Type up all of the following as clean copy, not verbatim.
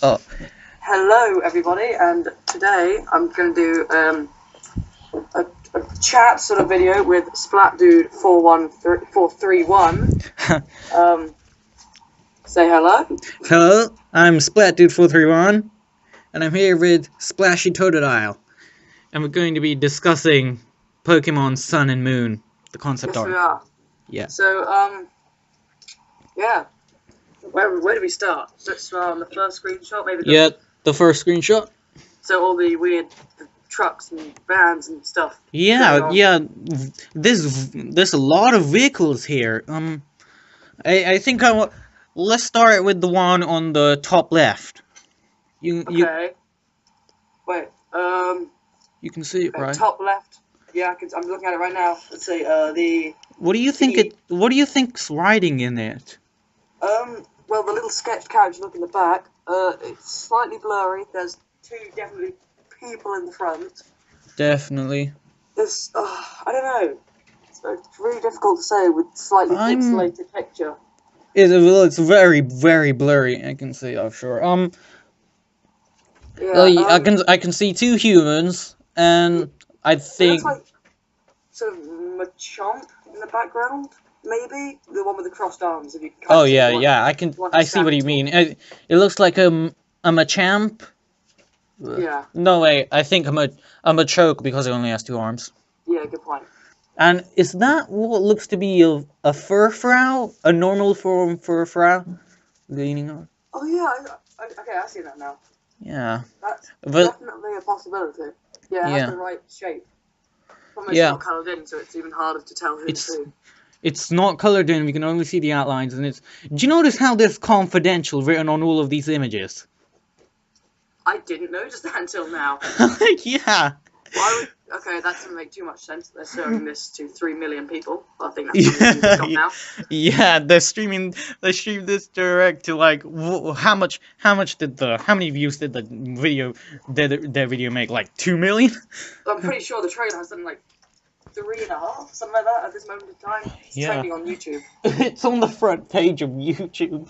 Oh, Hello, everybody, and today I'm going to do a chat sort of video with SplatDude431. Say hello. hello, I'm SplatDude431, and I'm here with Splashy Totodile, and we're going to be discussing Pokémon Sun and Moon, the concept Yes, we art. are. Yeah. So, yeah. Where do we start? Let's start on the first screenshot, maybe. Yeah, the first screenshot. So all the weird trucks and vans and stuff. Yeah. There's a lot of vehicles here. I think let's start with the one on the top left. You Okay. Wait. you can see it, Okay, right? top left. Yeah, I'm looking at it right now. Let's see. What do you think What do you think's riding in it? Well, the little sketch character look in the back, it's slightly blurry. There's definitely people in the front. Definitely. There's, I don't know. It's really difficult to say with slightly pixelated picture. It's very, very blurry. I can see, I'm sure. Yeah, I can see two humans, and I it think. looks like sort of Machamp in the background, maybe the one with the crossed arms. If you can Oh see yeah, the one, yeah. I see what you mean. It looks like a Machamp. Yeah. No way. I think a Machoke because it only has two arms. Yeah, good point. And is that what looks to be a Furfrou? A normal form Furfrou? Leaning on. Oh yeah, okay, I see that now. Yeah. That's But definitely a possibility. Yeah, it has the right shape. Probably it's Yeah. not coloured in, so it's even harder to tell who's who. It's not colored in. We can only see the outlines, and it's. Do you notice how there's confidential written on all of these images? I didn't notice that until now. Yeah. Why would... Okay, that doesn't make too much sense. They're showing this to 3 million people. I think that's something we've got now. Yeah, they're streaming. They streamed this direct to like how many views did the video their video make? Like 2 million? I'm pretty sure the trailer has something like 3.5, something like that at this moment in time. It's trending on YouTube. It's on the front page of YouTube.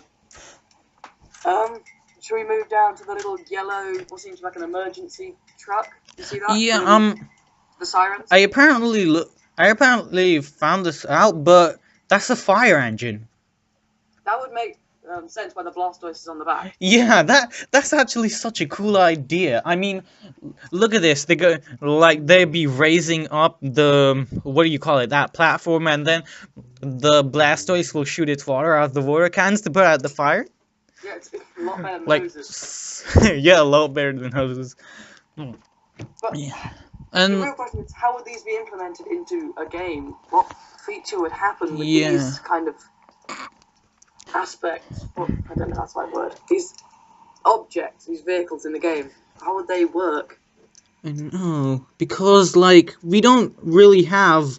Should we move down to the little yellow, what seems like an emergency truck? You see that? Yeah. The sirens. I apparently found this out, but that's a fire engine. That would make sense why the Blastoise is on the back. Yeah, that's actually such a cool idea. I mean, look at this. They'd be raising up the, what do you call it, that platform, and then the Blastoise will shoot its water out of the water cans to put out the fire. Yeah, it's a lot better than Like, hoses. yeah, a lot better than hoses. But Yeah. the real question is, how would these be implemented into a game? What feature would happen with these kind of aspects? Well, I don't know if that's the right word. These objects, these vehicles in the game, how would they work? I know, because like we don't really have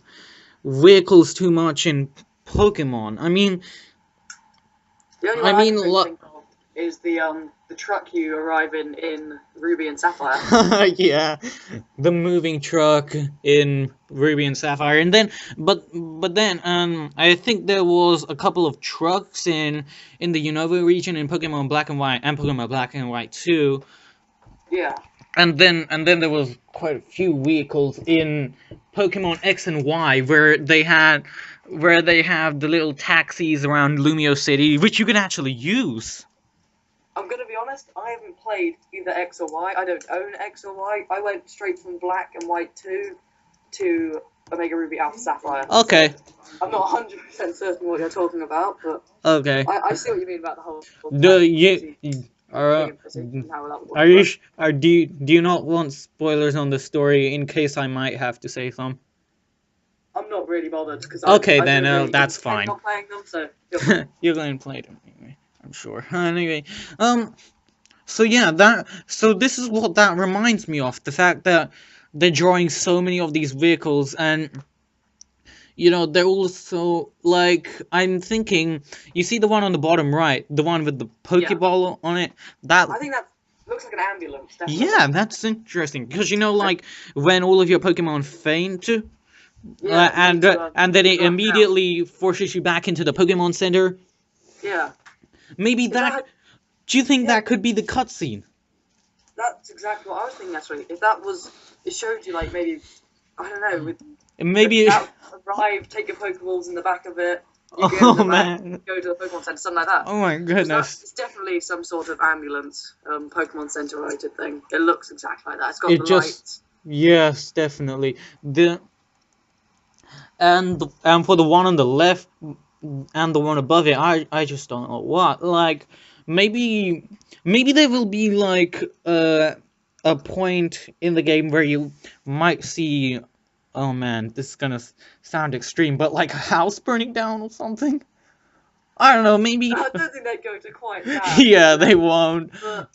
vehicles too much in Pokemon. I mean, The only one I can think of is the truck you arrive in Ruby and Sapphire. yeah, the moving truck in Ruby and Sapphire, and then but then I think there was a couple of trucks in the Unova region in Pokemon Black and White and Pokemon Black and White 2. Yeah. And then there was quite a few vehicles in Pokemon X and Y where they have the little taxis around Lumio City, which you can actually use. I'm gonna be honest, I haven't played either X or Y. I don't own X or Y. I went straight from Black and White 2 to Omega Ruby Alpha Sapphire. Okay. So I'm not 100% certain what you're talking about, but okay. I see what you mean about the whole. Do you not want spoilers on the story in case I might have to say some? I'm not really bothered because okay, that's fine. Not playing them, so you're going to play them anyway, I'm sure. Anyway, so yeah, so this is what that reminds me of, the fact that they're drawing so many of these vehicles, and you know, they're also, like, I'm thinking, you see the one on the bottom right, the one with the Pokeball on it? I think that looks like an ambulance, definitely. Yeah, that's interesting, because, you know, like, when all of your Pokemon faint, and then it immediately forces you back into the Pokemon Center. Yeah. Maybe that Do you think Yeah. that could be the cutscene? That's exactly what I was thinking, actually. If that was, it showed you, like, maybe, I don't know, with Maybe. that arrive, take your Pokeballs in the back of it, you get in Oh the back, man. go to the Pokemon Center, something like that. Oh my Because goodness. it's definitely some sort of ambulance, Pokemon Center related thing. It looks exactly like that. It's got It the just. lights. Yes, definitely. And for the one on the left and the one above it, I just don't know what. Like, maybe there will be like a point in the game where you might see. Oh man, this is gonna sound extreme, but like a house burning down or something. I don't know. Maybe. I don't think they'd go to quite that, Yeah, they won't. but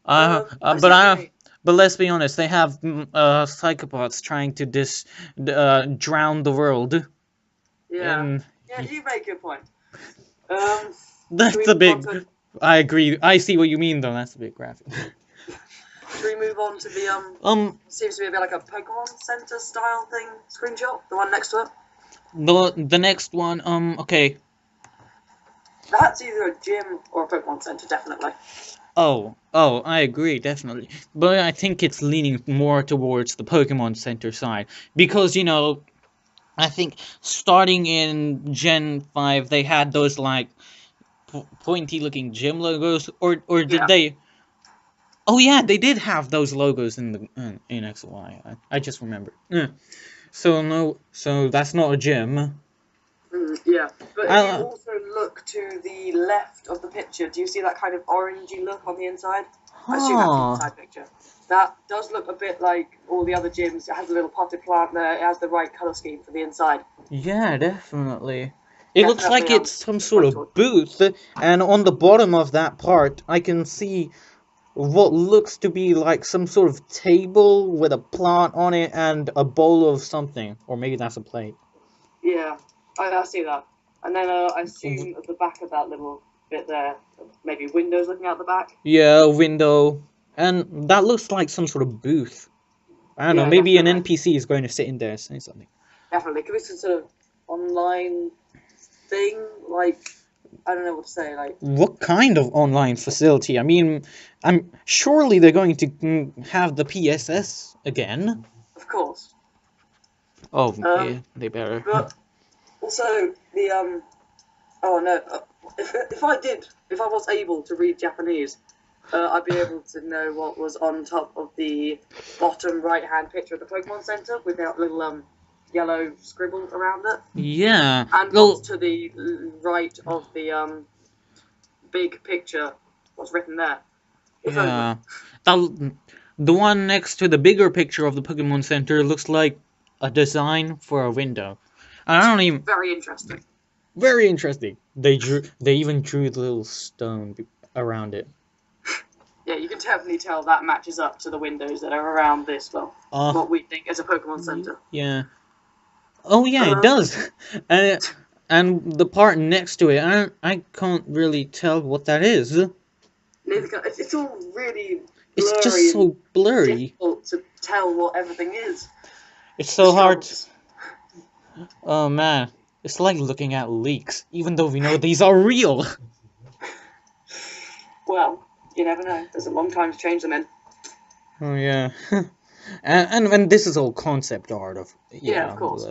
Uh, uh, I see but what you I. mean. But let's be honest, they have psychopaths trying to drown the world. Yeah. In Yeah, you make a point. Should That's we a move on big. to I agree. I see what you mean, though. That's a bit graphic. should we move on to the seems to be a bit like a Pokemon Center style thing screenshot, the one next to it. The next one. Okay. That's either a gym or a Pokemon Center, definitely. Oh, I agree, definitely. But I think it's leaning more towards the Pokemon Center side because I think starting in Gen 5 they had those like pointy looking gym logos, or did Yeah. they? Oh yeah, they did have those logos in the in X and Y. I just remembered. So no, so that's not a gym. Yeah, but if you I, also look to the left of the picture, do you see that kind of orangey look on the inside? I assume that's the huh. inside picture. That does look a bit like all the other gyms. It has a little potted plant there. It has the right color scheme for the inside. Yeah, definitely. It looks like Definitely, it's some sort point of towards. booth, and on the bottom of that part, I can see what looks to be like some sort of table with a plant on it and a bowl of something, or maybe that's a plate. Yeah, I see that. And then I assume at the back of that little bit there, maybe windows looking out the back. Yeah, a window, and that looks like some sort of booth. I don't know, Yeah, maybe an definitely. NPC is going to sit in there and say something. Definitely. Could be some sort of online thing, like, I don't know what to say, like, What kind of online facility? I mean, I'm surely they're going to have the PSS again. of course. Oh, yeah, they better. But also the oh no, if I was able to read Japanese, I'd be able to know what was on top of the bottom right-hand picture of the Pokemon Center with that little yellow scribble around it, Yeah. and Well, what's to the right of the big picture, what's written there. It's over. yeah. That, the one next to the bigger picture of the Pokemon Center looks like a design for a window. I don't even. Very interesting. Very interesting. They even drew the little stone around it. Yeah, you can definitely tell that matches up to the windows that are around this, well, what we think is a Pokemon Center. Yeah. Oh yeah, it does. And and the part next to it, I can't really tell what that is. Neither can, it's all really It's just blurry and so blurry. difficult to tell what everything is. It's so hard. Struggles. Oh man, it's like looking at leaks, even though we know these are real. Well, you never know. There's a long time to change them in. Oh yeah. And this is all concept art of Yeah, of course.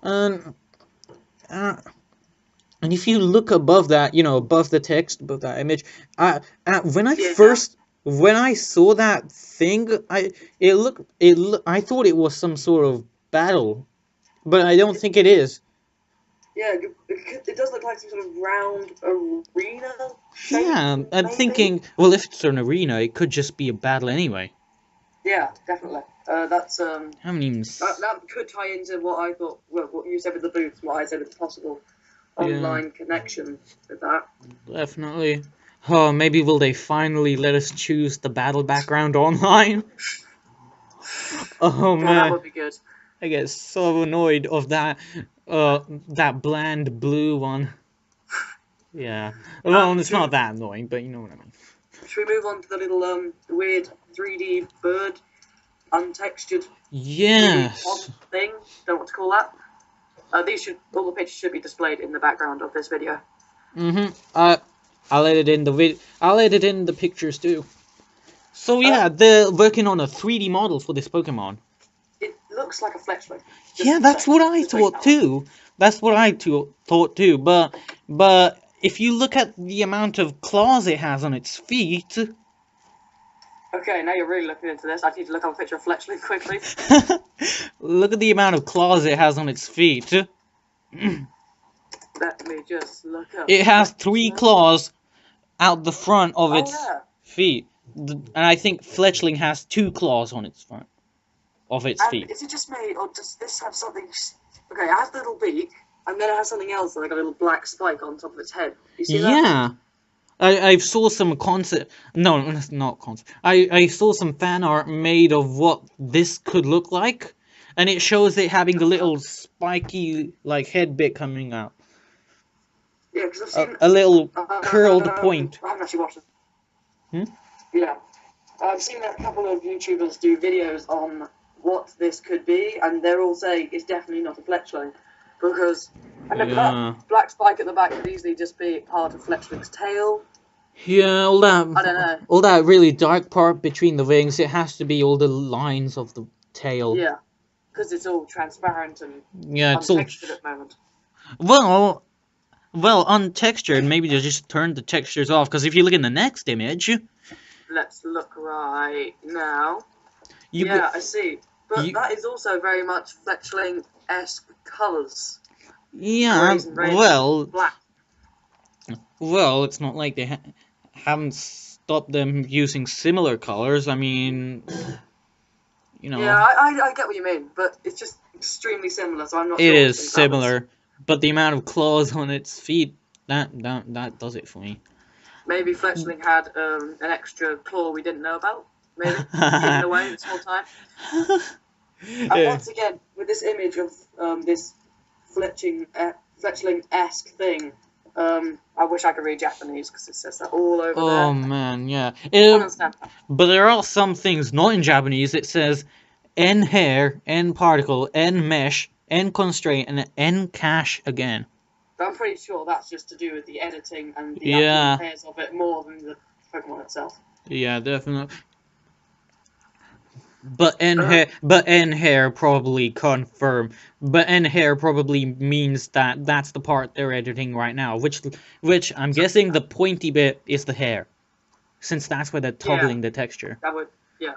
and uh, and if you look above that, above the text, above that image, when I Yeah. first when I saw that thing, I thought it was some sort of battle, but I don't think it is. Yeah, it does look like some sort of round arena shape. Yeah, I'm maybe? thinking, well, if it's an arena, it could just be a battle anyway. Yeah, definitely. That's How many? that could tie into what I thought. Well, what you said with the booth, what I said with the possible online connection with that. Definitely. Oh, maybe will they finally let us choose the battle background online? Oh Yeah, that man, would be good. I get so annoyed of that bland blue one. Yeah. Well, it's not that annoying, but you know what I mean. Should we move on to the little weird 3D bird, untextured 3D Yes. pod thing? Don't know what to call that. All the pictures should be displayed in the background of this video. Mm-hmm. I'll edit in the I'll edit in the pictures too. So yeah, Um, they're working on a 3D model for this Pokemon. it looks like a Fletchling. Yeah, Just that's saying. what I Just bringing thought that one. too. That's what I thought too. But if you look at the amount of claws it has on its feet, Okay, now you're really looking into this. I need to look up a picture of Fletchling quickly. look at the amount of claws it has on its feet. Let me just look up. It has 3 Fletchling. claws out the front of Oh its yeah. feet, and I think Fletchling has 2 claws on its front of its And feet. is it just made, or does this have something? Okay, it has a little beak, and then it has something else, like a little black spike on top of its head. You see that? Yeah. I saw some concept. No, that's not concept. I saw some fan art made of what this could look like, and it shows it having a little spiky like head bit coming out, Yeah, because I've seen. a little curled point. I haven't actually watched it. Hmm? Yeah, I've seen a couple of YouTubers do videos on what this could be, and they're all saying it's definitely not a Fletchling, because and Yeah. that black spike at the back could easily just be part of Fletchling's tail. Yeah, I don't know. all that really dark part between the wings. It has to be all the lines of the tail. Yeah, because it's all transparent and Yeah, it's all untextured at the moment. well, untextured. Maybe they just turned the textures off. Because if you look in the next image, Let's look right now. you Yeah, I see. But you- that is also very much Fletchling-esque colours. yeah, Greys and reds, well, black. it's not like they haven't stopped them using similar colors. I mean, you know, Yeah, I get what you mean, but it's just extremely similar, so I'm not it sure. is similar, but the amount of claws on its feet that does it for me. Maybe Fletchling had an extra claw we didn't know about. Maybe hidden away this whole time. And Yeah. once again, with this image of this Fletchling-esque thing, I wish I could read Japanese because it says that all over Oh there. man, yeah. I don't understand that. But there are some things not in Japanese. It says N hair, N particle, N mesh, N constraint, and N cache again. But I'm pretty sure that's just to do with the editing and the Yeah. actual pairs of it more than the Pokemon itself. Yeah, definitely. But N hair probably confirm. But N hair probably means that that's the part they're editing right now. Which I'm guessing the pointy bit is the hair, since that's where they're toggling the texture. That would, yeah. It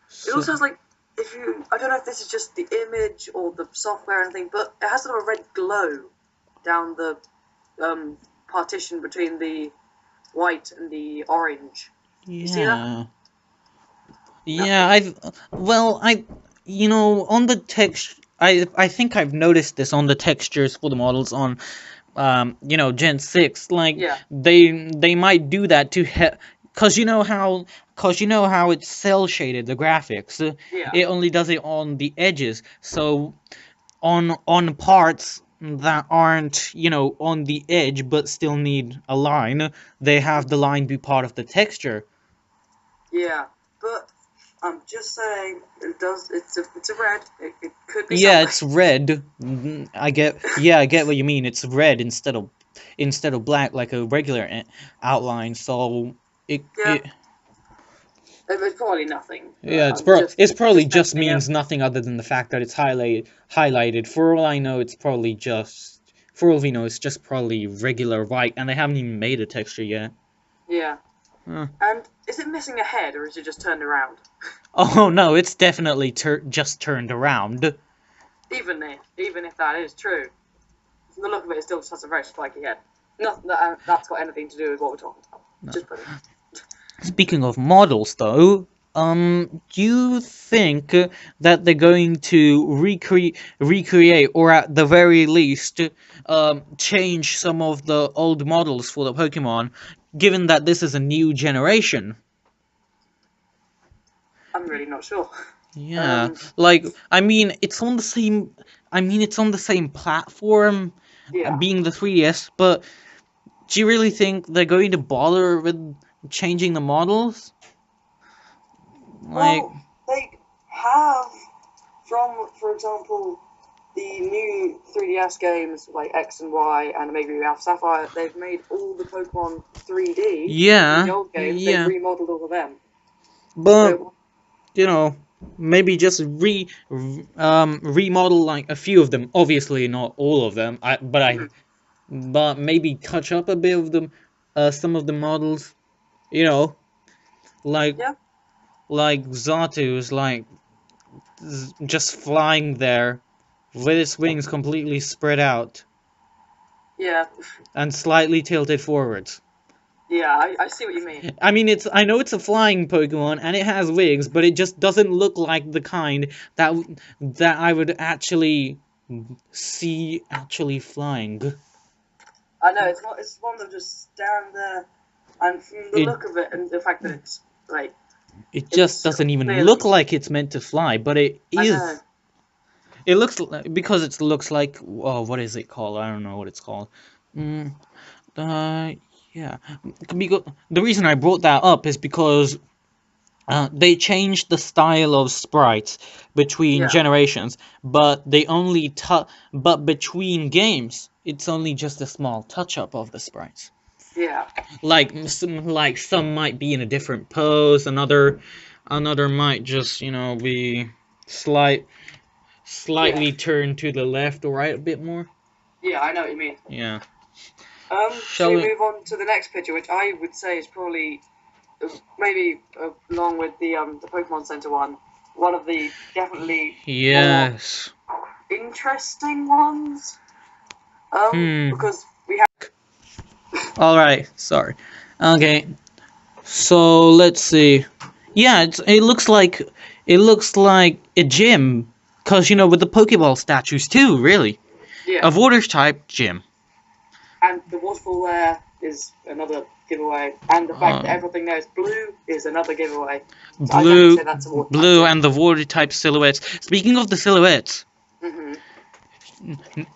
So, also has like, I don't know if this is just the image or the software or anything, but it has sort of a red glow down the partition between the white and the orange. You see that? yeah, on the text, I think I've noticed this on the textures for the models on, Gen 6. Like, Yeah. they might do that to cause you know how it's cell shaded, the graphics. Yeah. It only does it on the edges. So on parts that aren't, on the edge but still need a line, they have the line be part of the texture. Yeah. But I'm just saying, it's a red. It could be Yeah, something. it's red. I get what you mean. It's red instead of black like a regular outline. So it Yeah. it It's probably nothing. yeah, it's probably just means nothing other than the fact that it's highlighted. For all I know, for all we know, it's just probably regular white, and they haven't even made a texture yet. Yeah. Huh. And is it missing a head or is it just turned around? Oh no, it's definitely just turned around. Even if that is true, from the look of it, it still just has a very spiky head. Nothing that's got anything to do with what we're talking about. No. Just put it. Speaking of models, though, do you think that they're going to recreate, or at the very least, change some of the old models for the Pokemon, given that this is a new generation? I'm really not sure. Yeah, it's on the same platform, Yeah. being the 3DS, but do you really think they're going to bother with changing the models? Well, they have, for example, the new 3DS games like X and Y and Omega Ruby Alpha Sapphire, they've made all the Pokemon 3D in the Yeah, old games. They've yeah, remodeled all of them. but So you know, maybe just remodel like a few of them. Obviously, not all of them. But maybe touch up a bit of them, some of the models. You know, like yeah, Zatu's like just flying there with its wings completely spread out yeah, and slightly tilted forwards. yeah. I see what you mean. I mean, I know it's a flying Pokemon and it has wings, but it just doesn't look like the kind that I would actually see actually flying. I know it's not. It's one that just stand there, and from the It look of it and the fact that it's like it just it's doesn't even look clearly. like it's meant to fly, but it I know. is. It looks because it looks like, oh, what is it called? I don't know what it's called. Mm, uh, yeah. The reason I brought that up is because they changed the style of sprites between Yeah, generations, but but between games, it's only just a small touch up of the sprites. yeah, Like some might be in a different pose, another might just be slight yeah, slightly turned to the left or right a bit more. yeah. I know what you mean. Yeah. Shall Shall we we? move on to the next picture, which I would say is probably maybe along with the Pokemon Center one of the definitely more Yes. interesting ones. Hmm. Because we have All right. Sorry. Okay. So let's see. Yeah, it looks like a gym, cause with the Pokeball statues too. Really, yeah, a water type gym. and the waterfall there is another giveaway, and the fact that Uh, everything there is blue is another giveaway. So I definitely blue, say that's a water type blue, gym. and the water type silhouettes. Speaking of the silhouettes, Hmm.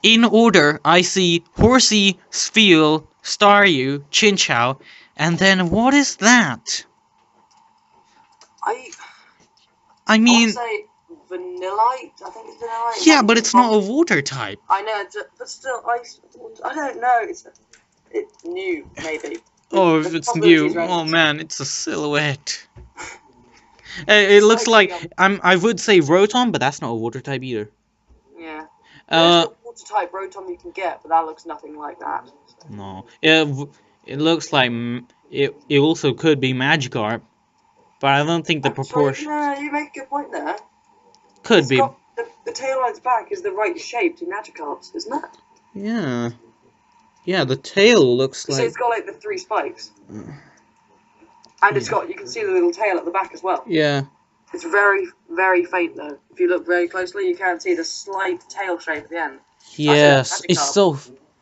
in order, I see Horsey, Spheal, Staryu, Chinchou, and then what is that? I I I want to mean, say Vanillite. I think it's Vanillite. It yeah, might but be it's not wrong. a water type. I know, but still, I don't know. It's new, maybe. Oh, if The it's possibilities new, are oh endless. man, it's a silhouette. It It's looks like the like I would say Rotom, but that's not a water type either. yeah. There's Uh, the water type Rotom you can get, but that looks nothing like that. no. It looks like it also could be Magikarp, but I don't think the Actually, proportion no, you make a good point there. could It's be. got the tail on its back is the right shape to Magikarp's, isn't it? Yeah, yeah. The tail looks You see, like. it's got like the three spikes, and it's Yeah. got you can see the little tail at the back as well. Yeah. It's very, very faint though. If you look very closely, you can see the slight tail shape at the end. So I say that's Yes. It's Magikarp. so.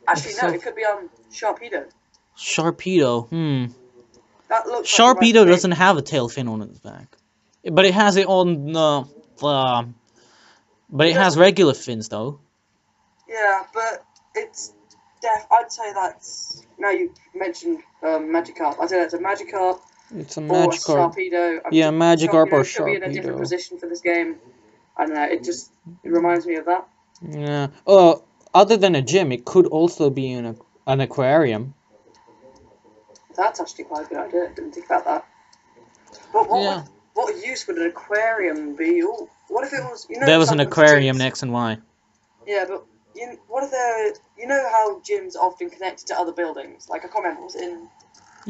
Actually, It's no, so. it could be Sharpedo. Sharpedo. Hmm. That looks like the right Sharpedo shape. doesn't have a tail fin on its back, but it has it on but It it has doesn't. regular fins though. Yeah, but it's I'd say that's. Now you mentioned Magikarp. I'd say that's a Magikarp It's a or a Magikarp. Sharpedo. Yeah, Magikarp or Sharpedo could be in a different Sharpedo. position for this game. I don't know. It reminds me of that. Yeah. Other than a gym, it could also be in an aquarium. That's actually quite a good idea. Didn't think about that. But Yeah. what use would an aquarium be? Ooh, what if it was? You There know, was an sometimes aquarium in gyms. X and Y. Yeah, but what if there? You know how gyms are often connected to other buildings? Like I can't remember. Was it in?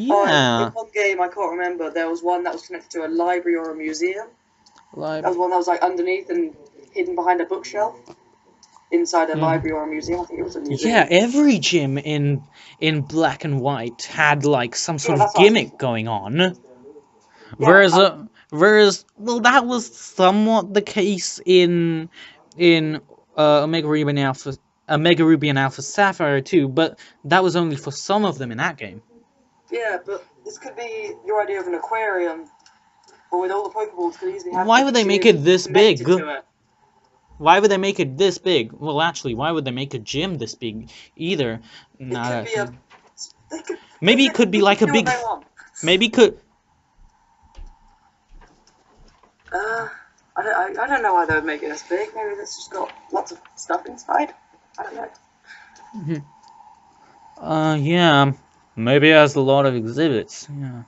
Oh, in Yeah. one game I can't remember. There was one that was connected to a library or a museum. Like. That was one that was like underneath and hidden behind a bookshelf inside a Mhm. library or a museum. I think it was a Yeah, museum. every gym in Black and White had like some Yeah, sort of that's what I was gimmick thinking. going on. Yeah, Whereas that was somewhat the case in Omega Ruby and Alpha Sapphire too, but that was only for some of them in that game. yeah, but this could be your idea of an aquarium, but with all the Pokeballs, could easily have Why a would they make gym it this big? connected to it. Why would they make it this big? Well, actually, why would they make a gym this big either? It Now could that I be a. think. They could. Maybe it could be They like can a do what big. they want. Maybe could. Uh, I don't know why they would make it this big. Maybe it's just got lots of stuff inside. I don't know. Yeah. Maybe it has a lot of exhibits. Yeah.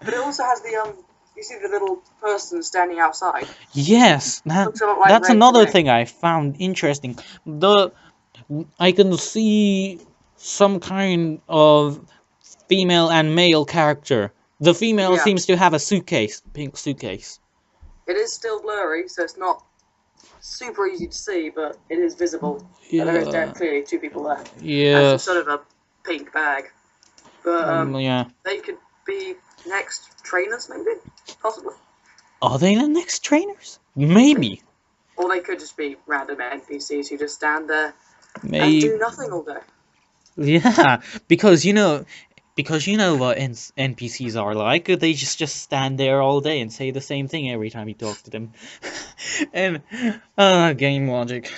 But it also has the you see the little person standing outside. Yes, Looks a lot like that's Red the another Ring. thing I found interesting. I can see some kind of female and male character. The female Yeah, seems to have a suitcase, pink suitcase. it is still blurry, so it's not super easy to see, but it is visible. There is Yeah, clearly two people there, and some sort yes, of a pink bag. But yeah. they could be next trainers, maybe, possibly. Are they the next trainers? Maybe. Maybe, Or they could just be random NPCs who just stand there and maybe. do nothing all day. Yeah, because you know what NPCs are like. They just stand there all day and say the same thing every time you talk to them. And game logic.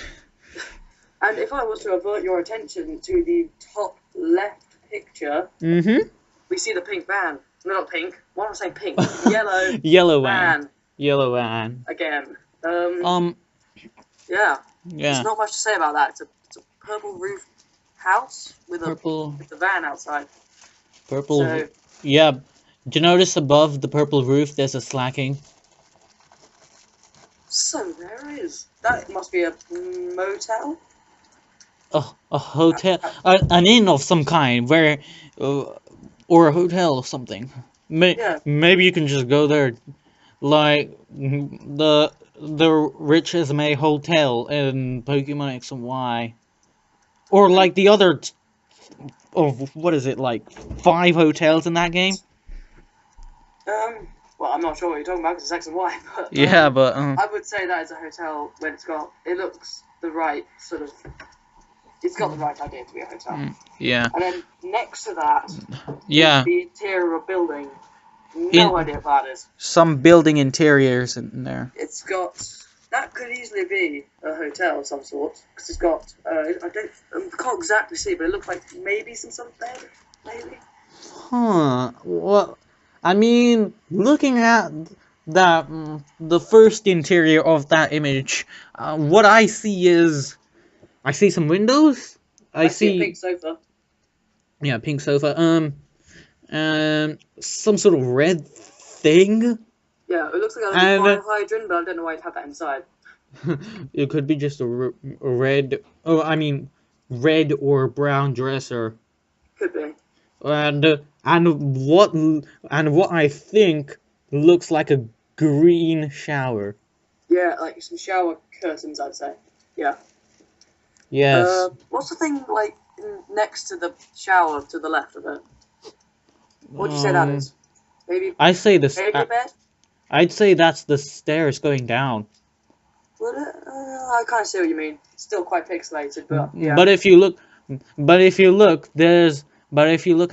And if I was to avert your attention to the top left picture, Mm-hmm. we see the pink van. No, not pink. Why am I saying pink? Yellow Yellow van. van Yellow van. again. Um. Yeah. There's Yeah. not much to say about that. It's a purple roof house with Purple. the van outside. Purple. So Yeah. Do you notice above the purple roof there's a slacking? there is. That must be a motel. A hotel, an inn of some kind, where, or a hotel or something. Yeah. Maybe you can just go there, like the Rich as May Hotel in Pokemon X and Y, or like the other, what is it, like 5 hotels in that game? Well, I'm not sure what you're talking about because it's X and Y, but Yeah, but I would say that is a hotel when it looks the right sort of. It's got the right idea to be a hotel. yeah, And then next to that yeah, is the interior of a building. No idea what that is. some building interiors in there. It's got. That could easily be a hotel of some sort because it's got. I can't exactly see, but it looks like maybe some sort of bed, maybe. Huh. Well, I mean, looking at that, the first interior of that image, what I see is, I see some windows. I see a see, pink sofa. yeah, pink sofa. Some sort of red thing. Yeah, it looks like a And fire hydrant, but I don't know why you'd have that inside. it could be just a red. Oh, I mean, red or brown dresser. Could be. And what I think looks like a green shower. Yeah, like some shower curtains, I'd say. Yeah. Yes. What's the thing like next to the shower to the left of it? What do you say that is? Maybe I say this. baby bed? I'd say that's the stairs going down. Would it? I kind of see what you mean. It's still quite pixelated, but yeah. But if you look, but if you look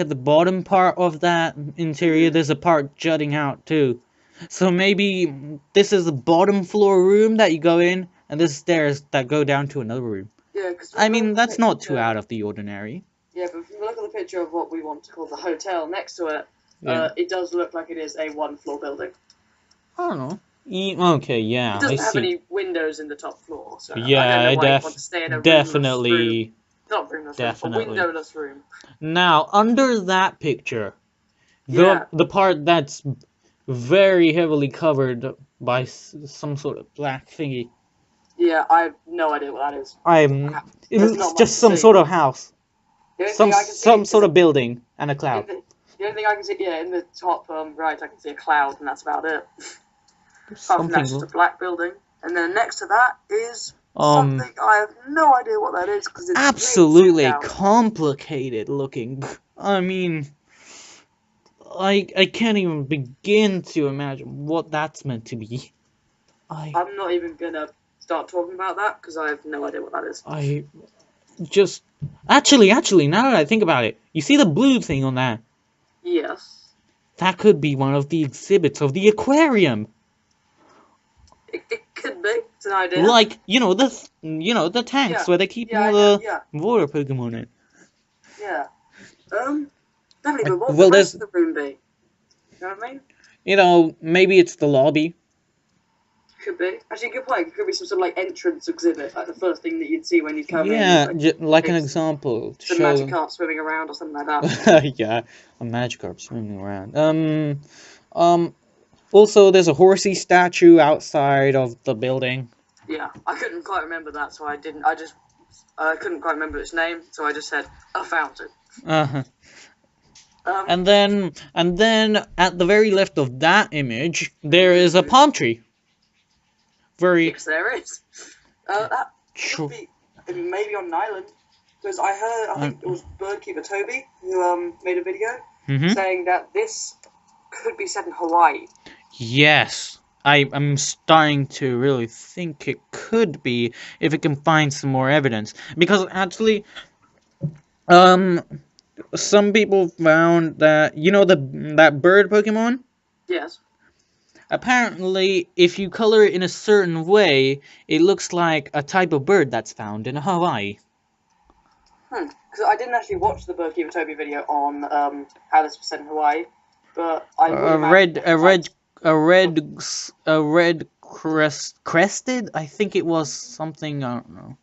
at the bottom part of that interior, there's a part jutting out too. So maybe this is the bottom floor room that you go in, and there's stairs that go down to another room. Yeah, because I mean, that's not too out of the ordinary. Yeah, but if you look at the picture of what we want to call the hotel next to it, Yeah. it does look like it is a one-floor building. I don't know. Okay, yeah, It doesn't I have see. any windows in the top floor, so Yeah, I don't know why you want to stay in a roomless room. definitely. Not roomless Definitely. room, a windowless room. Now, under that picture, Yeah. the part that's very heavily covered by some sort of black thingy. Yeah, I have no idea what that is. It There's looks not much just to some see. sort of house, The only some thing I can see some is sort of building and a in cloud. the only thing I can see, yeah, in the top right, I can see a cloud, and that's about it. Apart from that's just a black building, and then next to that is something I have no idea what that is because it's absolutely really complicated looking. I mean, I can't even begin to imagine what that's meant to be. I'm not even gonna start talking about that because I have no idea what that is. I just actually, now that I think about it, you see the blue thing on that? Yes. That could be one of the exhibits of the aquarium. It could be. It's an idea. Like, the tanks where they keep all the water Pokemon in. Yeah. Definitely, but what Well, would the rest of the room be? You know what I mean? Maybe it's the lobby. Could be. Actually, good point. It could be some sort of like entrance exhibit, like the first thing that you'd see when you come Yeah, in. like an It's example to some show. Magikarp swimming around or something like that. Yeah, a Magikarp swimming around. Um. Also, there's a horsey statue outside of the building. Yeah, I couldn't quite remember that, so I didn't. I couldn't quite remember its name, so I just said a fountain. Uh-huh. Um, And then at the very left of that image, there is a palm tree. Very yes, there is. That true. could be maybe on an island, because I think it was Birdkeeper Toby who made a video saying that this could be set in Hawaii. Yes, I'm starting to really think it could be if it can find some more evidence. Because actually, um, some people found that that bird Pokemon. Yes. Apparently, if you color it in a certain way, it looks like a type of bird that's found in Hawaii. Because I didn't actually watch the Birdkeeper Toby video on how this was set in Hawaii, but I would A red crested. I think it was something. I don't know.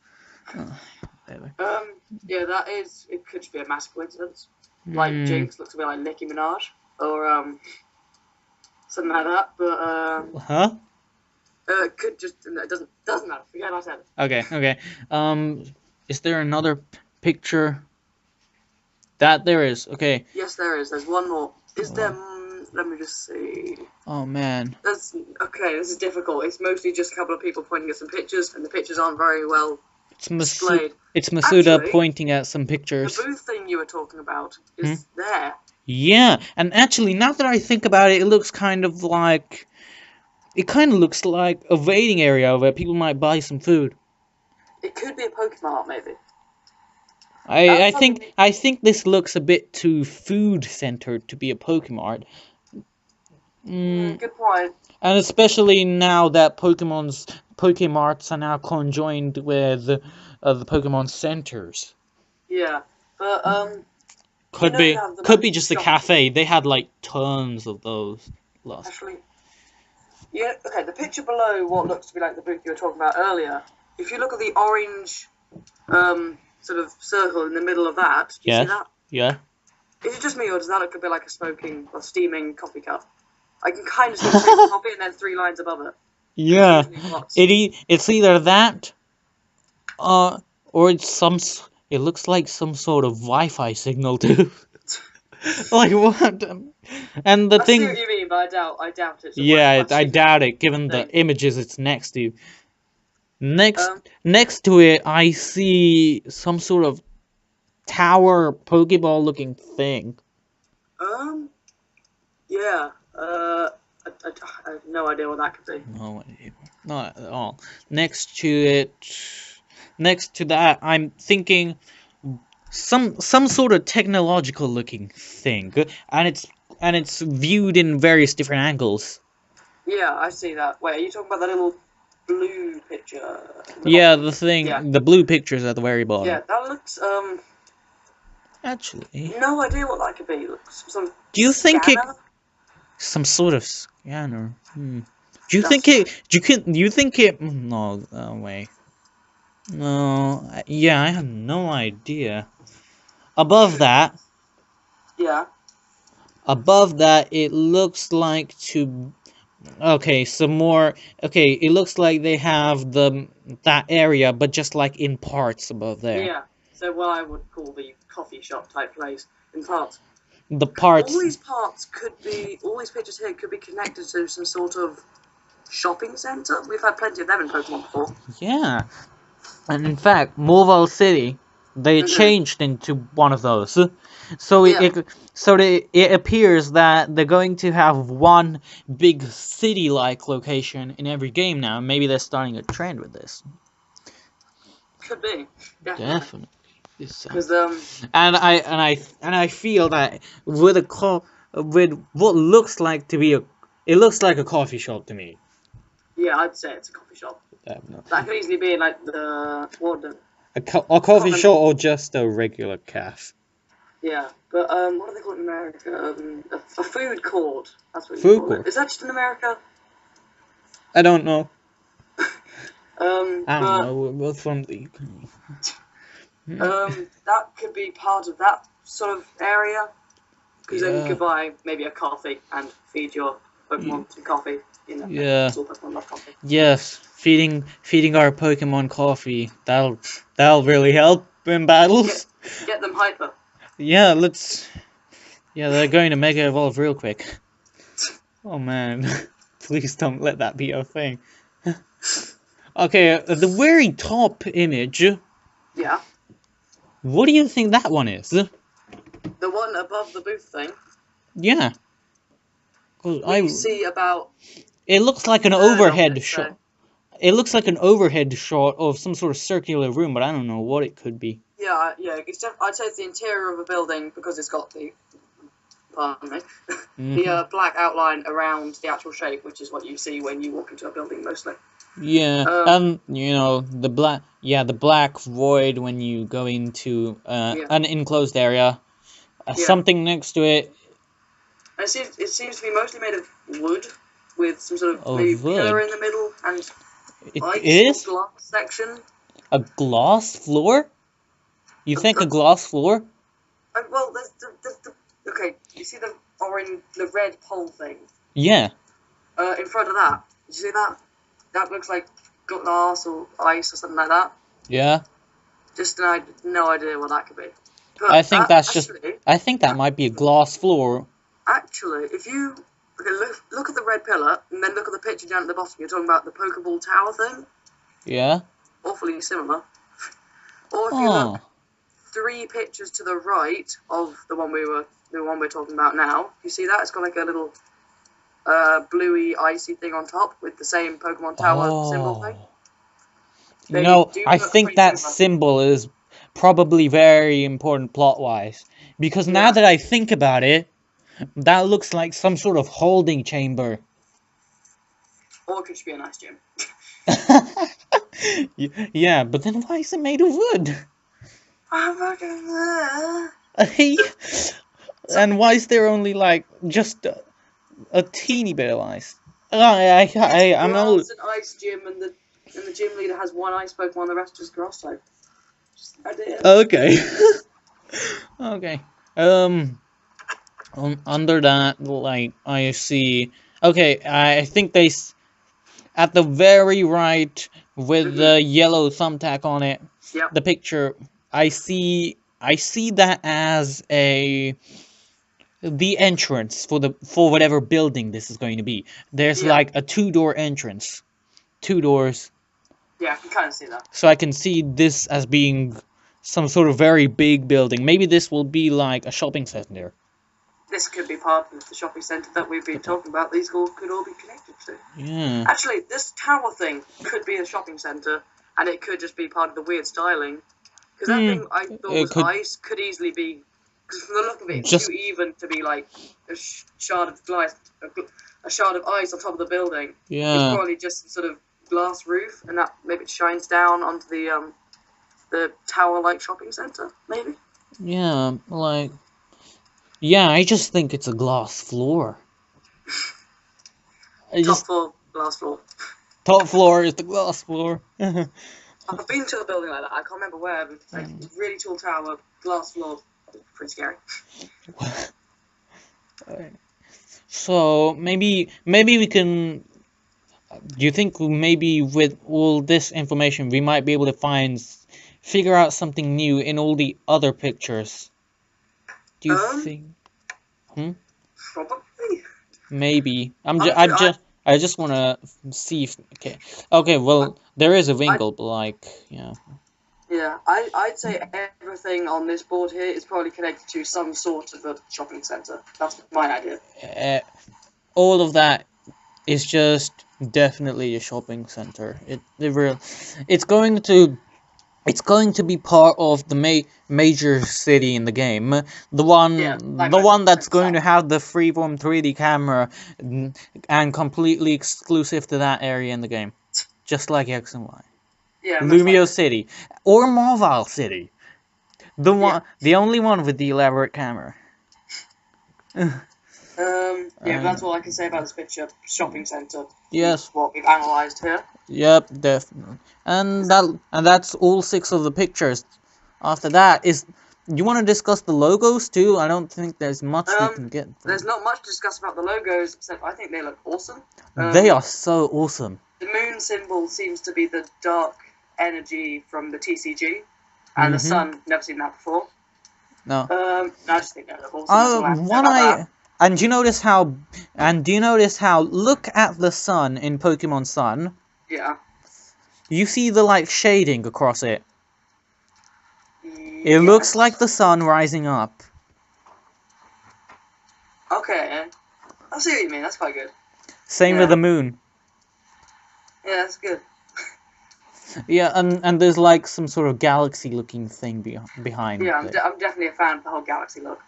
Yeah, that is. It could just be a mass coincidence. Like Jinx looks a bit like Nicki Minaj, or something like that. But Huh? it could just. It doesn't matter. Forget I said it. Okay. Is there another picture? That there is. Okay. Yes, there is. There's one more. Is there? Let me just see. Oh man. That's okay. This is difficult. It's mostly just a couple of people pointing at some pictures, and the pictures aren't very well displayed. It's Masuda Actually, pointing at some pictures. The booth thing you were talking about is there. Yeah, and actually, now that I think about it, it looks kind of like. It kind of looks like a waiting area where people might buy some food. It could be a Pokemon, maybe. I think this looks a bit too food centered to be a Pokemon. Good point. And especially now that Pokemarts are now conjoined with the Pokemon centers. Yeah, but Could be just a cafe. They had like tons of those. Actually, yeah. Okay, the picture below what looks to be like the booth you were talking about earlier. If you look at the orange, sort of circle in the middle of that, do you see that? Yeah. Is it just me, or does that look a bit like a smoking or steaming coffee cup? I can kind of see the coffee and then 3 lines above it. Yeah. It's either that, or it's it looks like some sort of Wi-Fi signal too. Like what? And the thing. I see what you mean, but I doubt it. Yeah, I doubt it, given the images it's next to. Next to it, I see some sort of tower Pokeball-looking thing. Yeah. I have no idea what that could be. No idea. Not at all. Next to that, I'm thinking some sort of technological looking thing, and it's viewed in various different angles. Yeah, I see that. Wait, are you talking about that little blue picture? Yeah, the blue pictures at the very bottom. Yeah, that looks Actually, no idea what that could be. Some do you think scanner? Some sort of scanner? Do you think it? No, wait. No, yeah, I have no idea. Above that, it looks like some more. Okay, it looks like they have that area, but just like in parts above there. Yeah. So what I would call the coffee shop type place in parts. The parts. All these pictures here could be connected to some sort of shopping center. We've had plenty of them in Pokemon before. Yeah, and in fact, Mobile City, they changed into one of those. So it appears that they're going to have one big city-like location in every game now. Maybe they're starting a trend with this. Could be. Definitely. Because and I feel that with what looks like to be it looks like a coffee shop to me. Yeah, I'd say it's a coffee shop. That could easily be like a coffee shop or just a regular cafe. Yeah, but what do they call it in America? A food court. That's what food you call court. It. Is that just in America? I don't know. I don't But know. We're from the that could be part of that sort of area. Because then you yeah, could buy maybe a coffee and feed your y- Pokemon some coffee. You know, yeah, because all Pokemon love coffee. yes. Feeding our Pokemon coffee. That'll really help in Get battles. get them hyper. Yeah, let's. Yeah, they're going to Mega Evolve real quick. Oh man, please don't let that be a thing. Okay, the very top image. Yeah, What do you think that one is? the one above the booth thing. Yeah, 'cause We see about it looks a like an third of overhead it. So shot. It looks like an overhead shot of some sort of circular room, but I don't know what it could be. yeah, yeah. I'd say it's the interior of a building because it's got the pardon me, the Hmm. black outline around the actual shape, which is what you see when you walk into a building mostly. Yeah, Um, you know, the black void when you go into yeah, an enclosed area. yeah. Something next to it And it seems to be mostly made of wood with some sort of maybe of pillar wood. in the middle and It ice or is glass section. a gloss floor. You think a That's gloss floor? well, there's the okay. You see the red pole thing Yeah, in front of that. You see that? That looks like glass or ice or something like that. yeah. Just no idea what that could be. I But think that's just. actually, I think that might be a gloss floor. actually, if you okay, look at the red pillar and then look at the picture down at the bottom, you're talking about the Pokeball Tower thing. Yeah. Awfully similar. Or if you look Oh. 3 pictures to the right of the one we're talking about now, you see that it's got like a little bluey icy thing on top with the same Pokemon Tower symbol thing. Oh. You They know, do I look think pretty that similar. symbol is probably very important plot-wise. Because now Yeah. that I think about it, that looks like some sort of holding chamber. Or it could just be a nice gym. Yeah, but then why is it made of wood? So And why is there only like just a teeny bit of ice? it's I'm not. grass and ice gym, and the gym leader has one ice Pokemon, the rest is grass type. Just an idea. Okay. Okay. Under that, like I see. Okay, I think at the very right with Mhm. the yellow thumbtack on it. Yep. The picture I see that as the entrance for whatever building this is going to be. There's Yeah. like a two-door entrance, two doors, Yeah. I can kind of see that. so I can see this as being some sort of very big building. Maybe this will be like a shopping center. This could be part of the shopping centre that we've been talking about. These all could all be connected to. Yeah. Actually, this tower thing could be a shopping centre, and it could just be part of the weird styling. Because that Hmm. thing I thought It was could ice could easily be. Because from the look of it, it's just too even to be like a shard of glass, a shard of ice on top of the building. It's yeah. probably just sort of glass roof, and that maybe it shines down onto the tower-like shopping centre. Maybe Yeah, like yeah, I just think it's a glass floor. I top just floor, glass floor. top floor is the glass floor. I've been to a building like that. I can't remember where. But like really tall tower, glass floor. Pretty scary. So maybe we can. Do you think maybe with all this information we might be able to figure out something new in all the other pictures? Do you Um, think? Hmm? Probably. Maybe. Honestly, I just want to see if okay. Well, there is a Wingle, but like yeah. I'd say everything on this board here is probably connected to some sort of a shopping centre. That's my idea. Uh, all of that is just definitely a shopping center. It's going to it's going to be part of the major city in the game. Yeah, like The most one shopping that's centres going to are. have the freeform 3D camera and completely exclusive to that area in the game. Just like X and Y. Yeah, most Lumio likely. City. Or Marval City. Yeah. The only one with the elaborate camera. Yeah, but that's Um, all I can say about this picture. Shopping centre is yes. what we've analysed here. Yep, definitely. And that's all 6 of the pictures. After that is, you want to discuss the logos too? I don't think there's much we can get There's from. not much to discuss about the logos, except I think they look awesome. They are so awesome. The moon symbol seems to be the dark energy from the TCG, and the Mm-hmm. sun, never seen that before. No. I just think they look awesome. That's all I have to say One about that. and do you notice how? And do you notice how? Look at the sun in Pokemon Sun. Yeah. You see the like shading across it. It Yes. looks like the sun rising up. Okay. I see what you mean. That's quite good. Same Yeah. with the moon. Yeah, that's good. Yeah, and there's like some sort of galaxy-looking thing behind. Yeah, it. I'm definitely a fan of the whole galaxy look.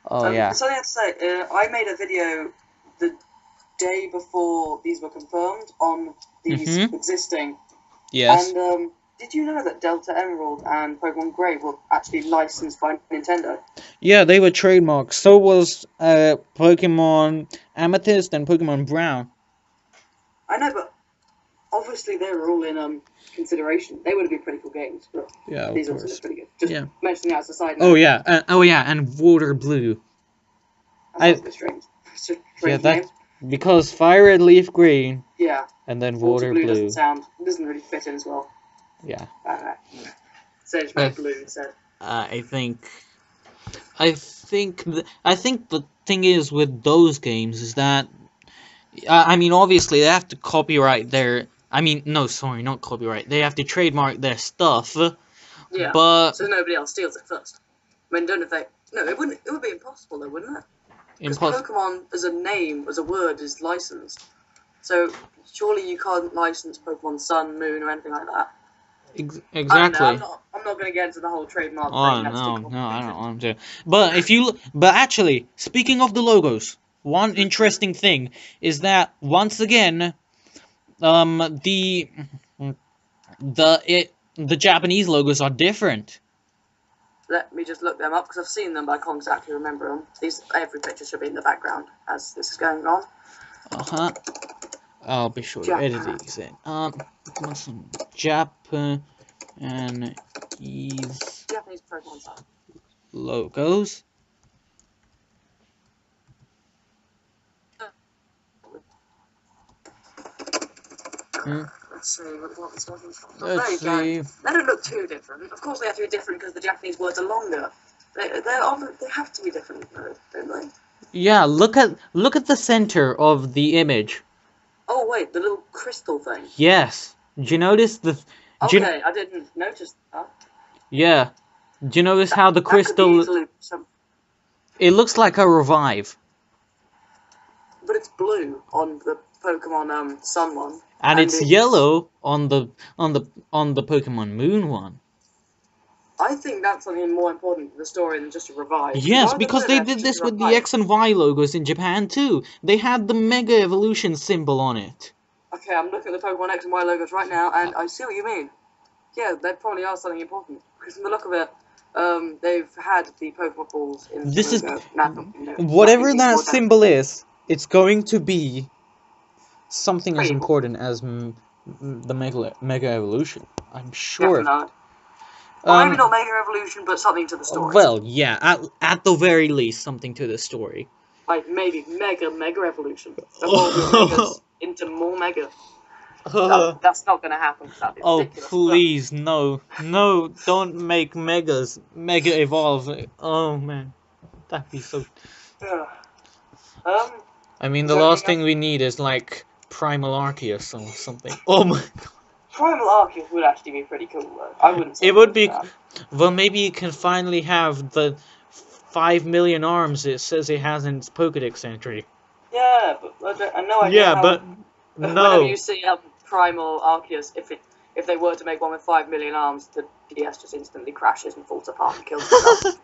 Oh yeah. Something I have to say. I made a video the day before these were confirmed on these existing. Yes. And did you know that Delta Emerald and Pokemon Grey were actually licensed by Nintendo? Yeah, they were trademarks. So was Pokemon Amethyst and Pokemon Brown. I know, but obviously they were all in consideration. They would have been pretty cool games, but Yeah, these of also course. look pretty good. Just Yeah. mentioning that as a side note. Oh yeah. And Water Blue. That sounds a bit strange. It's a strange Yeah, name. because Fire Red, Leaf Green, Yeah. and then Water Water Blue doesn't really fit in as well. Yeah. So just make blue instead. I think the thing is with those games is that I mean obviously they have to copyright their no, sorry, not copyright. They have to trademark their stuff. Yeah. But so nobody else steals it first. I mean, don't know if they. No, it wouldn't. It would be impossible, though, wouldn't it? Because Pokemon as a name, as a word, is licensed. So surely you can't license Pokemon Sun, Moon, or anything like that. Exactly. I'm not going to get into the whole trademark Oh thing. no, I don't want to. But actually, speaking of the logos, one interesting thing is that once again, the Japanese logos are different. Let me just look them up because I've seen them, but I can't exactly remember them. Every picture should be in the background as this is going on. I'll be sure to edit these in. Japanese Pokemon Sun logos. Let's see what this one is. Let's see. They don't look too different. Of course, they have to be different because the Japanese words are longer. They have to be different, don't they? Yeah, look at the center of the image. Oh wait, the little crystal thing. Yes. Do you notice the? Okay, I didn't notice that. Yeah. Do you notice how the crystal? It looks like a revive. But it's blue on the Pokemon Sun one. And it's yellow on the Pokemon Moon one. I think that's something more important to the story than just a revive. Yes, because they did this with the X and Y logos in Japan too. They had the Mega Evolution symbol on it. Okay, I'm looking at the Pokemon X and Y logos right now, and I see what you mean. Yeah, they probably are something important. Because from the look of it, they've had the Pokemon balls in the This logo. is whatever that symbol is. It's going to be something as important as the Mega Evolution. I'm sure. Definitely. Or maybe not Mega Evolution, but something to the story. Well, yeah, at the very least, something to the story. Like maybe Mega Evolution. Evolve your Megas into more Mega. That's not going to happen. That'd be ridiculous, please, no, don't make Mega Evolve. Oh man, that'd be so. I mean, the last thing we need is like Primal Arceus or something. Oh my god. Primal Arceus would actually be pretty cool though. I wouldn't say it would be. Well, maybe it can finally have the 5 million arms it says it has in its Pokédex entry. Yeah, but I know. Yeah, but no. Whenever you see Primal Arceus, if they were to make one with 5 million arms, the DS just instantly crashes and falls apart and kills itself.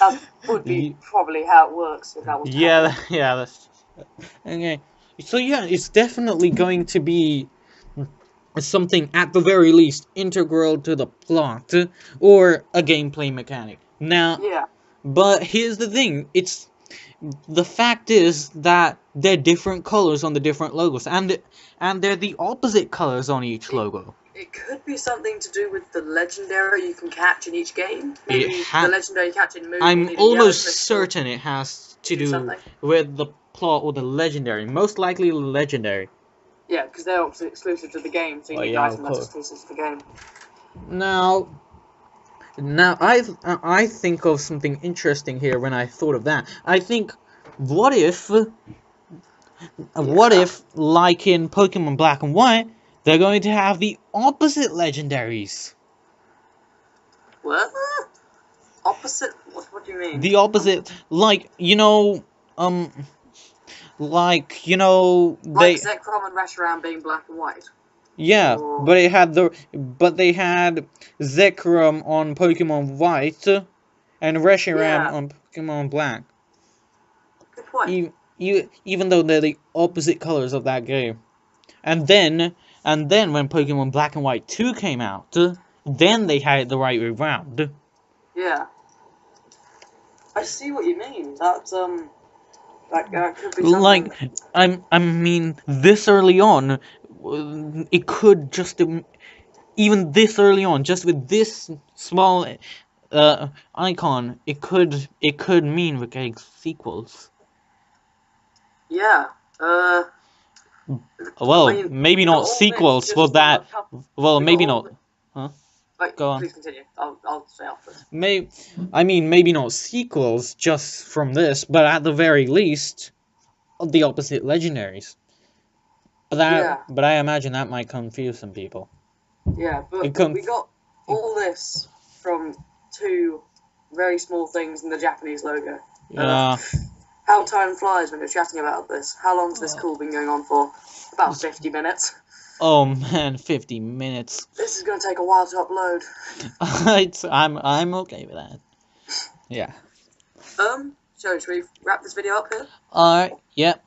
That would be probably how it works if that was. Yeah, that's okay. So yeah, it's definitely going to be something at the very least integral to the plot or a gameplay mechanic. Now, yeah. But here's the thing: it's the fact is that they're different colors on the different logos, and they're the opposite colors on each logo. It could be something to do with the legendary you can catch in each game. It Maybe ha- the legendary you catch in Moon will I'm need a yellow almost crystal. certain it has to do something. with the plot or the legendary. Most likely the legendary. Yeah, because they're obviously exclusive to the game, so you need yeah, items of that's course. exclusive to the game. Now I think of something interesting here when I thought of that. I think, what if, like in Pokemon Black and White, they're going to have the opposite legendaries? What? Opposite? What do you mean? The opposite, like, like, Like Zekrom and Reshiram being black and white. yeah, Or... but they had Zekrom on Pokemon White and Reshiram on Pokemon Black. Good point. Even though they're the opposite colors of that game. And then when Pokemon Black and White 2 came out, then they had it the right way round. Yeah. I see what you mean. That could be something. Like, I mean, this early on, it could just, even this early on, just with this small icon, it could mean we're getting sequels. Yeah. Well, I mean, maybe not sequels for that. Well, maybe not. Huh? Go on. Please continue. I'll say after. Maybe not sequels just from this, but at the very least, the opposite legendaries. But I imagine that might confuse some people. Yeah, but we got all this from two very small things in the Japanese logo. Yeah. How time flies when you're chatting about this. How long's this call been going on for? About 50 minutes. Oh man, 50 minutes. This is going to take a while to upload. I'm okay with that. Yeah. So should we wrap this video up here? Alright, yep.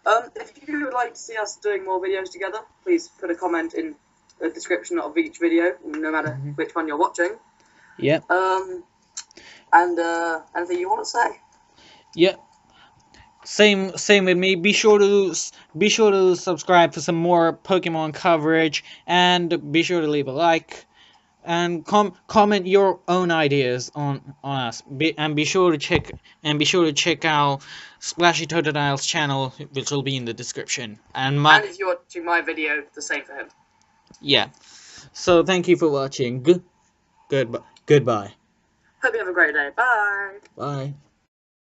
If you would like to see us doing more videos together, please put a comment in the description of each video, no matter which one you're watching. Yep. And anything you want to say? Yep. Same with me. Be sure to subscribe for some more Pokemon coverage, and be sure to leave a like, and comment your own ideas on us. And be sure to check out Splashy Totodile's channel, which will be in the description. And if you're watching my video, the same for him. Yeah. So thank you for watching. Goodbye. Hope you have a great day. Bye. Bye.